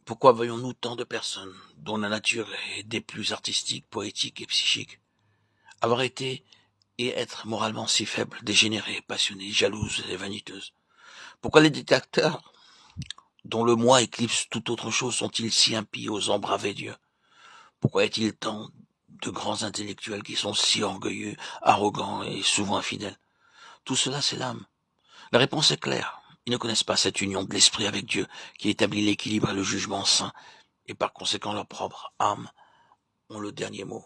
Pourquoi voyons-nous tant de personnes, dont la nature est des plus artistiques, poétiques et psychiques, avoir été et être moralement si faibles, dégénérées, passionnées, jalouses et vaniteuses? Pourquoi les dictateurs, dont le moi éclipse toute autre chose, sont-ils si impies, osant braver Dieu? Pourquoi est-il tant de grands intellectuels qui sont si orgueilleux, arrogants et souvent infidèles? Tout cela, c'est l'âme. La réponse est claire. Ils ne connaissent pas cette union de l'esprit avec Dieu qui établit l'équilibre et le jugement saint, et par conséquent leur propre âme ont le dernier mot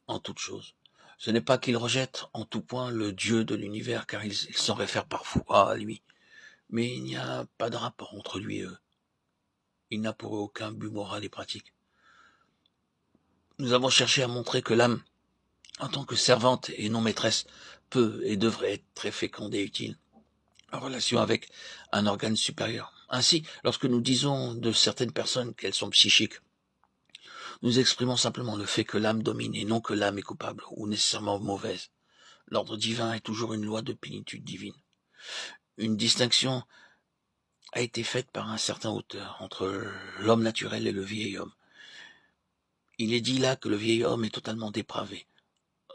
en toute chose. Ce n'est pas qu'ils rejettent en tout point le Dieu de l'univers, car ils s'en réfèrent parfois à lui, mais il n'y a pas de rapport entre lui et eux. Il n'a pour eux aucun but moral et pratique. Nous avons cherché à montrer que l'âme, en tant que servante et non maîtresse, peut et devrait être très féconde et utile, en relation avec un organe supérieur. Ainsi, lorsque nous disons de certaines personnes qu'elles sont psychiques, nous exprimons simplement le fait que l'âme domine et non que l'âme est coupable ou nécessairement mauvaise. L'ordre divin est toujours une loi de plénitude divine. Une distinction a été faite par un certain auteur entre l'homme naturel et le vieil homme. Il est dit là que le vieil homme est totalement dépravé,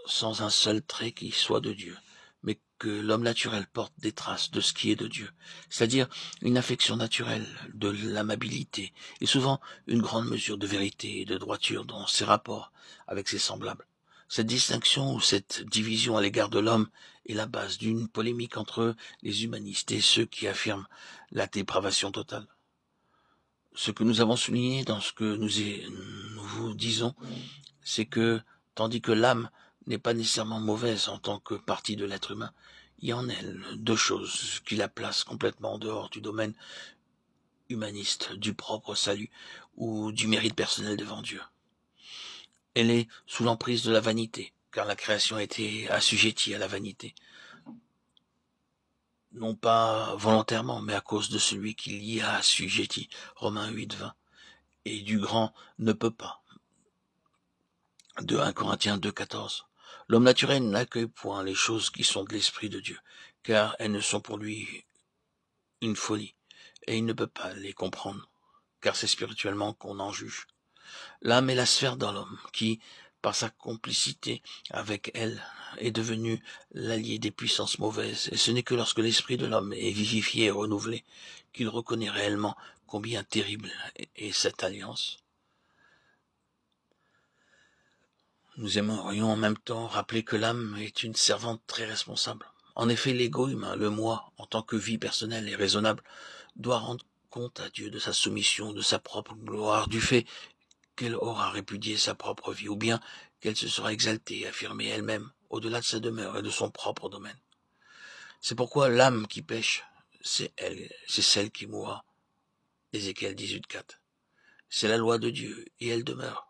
sans un seul trait qui soit de Dieu, mais que l'homme naturel porte des traces de ce qui est de Dieu, c'est-à-dire une affection naturelle, de l'amabilité, et souvent une grande mesure de vérité et de droiture dans ses rapports avec ses semblables. Cette distinction ou cette division à l'égard de l'homme est la base d'une polémique entre les humanistes et ceux qui affirment la dépravation totale. Ce que nous avons souligné dans ce que nous vous disons, c'est que, tandis que l'âme n'est pas nécessairement mauvaise en tant que partie de l'être humain, il y a en elle deux choses qui la placent complètement en dehors du domaine humaniste, du propre salut ou du mérite personnel devant Dieu. Elle est sous l'emprise de la vanité, car la création a été assujettie à la vanité. Non pas volontairement, mais à cause de celui qui l'y a assujetti, Romains 8:20, et du grand ne peut pas, de 1 Corinthiens 2:14. L'homme naturel n'accueille point les choses qui sont de l'Esprit de Dieu, car elles ne sont pour lui une folie, et il ne peut pas les comprendre, car c'est spirituellement qu'on en juge. L'âme est la sphère dans l'homme, qui, par sa complicité avec elle, est devenu l'allié des puissances mauvaises, et ce n'est que lorsque l'esprit de l'homme est vivifié et renouvelé qu'il reconnaît réellement combien terrible est cette alliance. Nous aimerions en même temps rappeler que l'âme est une servante très responsable. En effet, l'ego humain, le moi, en tant que vie personnelle et raisonnable, doit rendre compte à Dieu de sa soumission, de sa propre gloire, du fait qu'elle aura répudié sa propre vie, ou bien qu'elle se sera exaltée, affirmée elle-même, au-delà de sa demeure et de son propre domaine. C'est pourquoi l'âme qui pêche, c'est celle qui mourra. Ézéchiel 18:4. C'est la loi de Dieu, et elle demeure.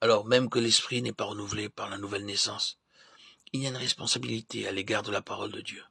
Alors même que l'esprit n'est pas renouvelé par la nouvelle naissance, il y a une responsabilité à l'égard de la parole de Dieu.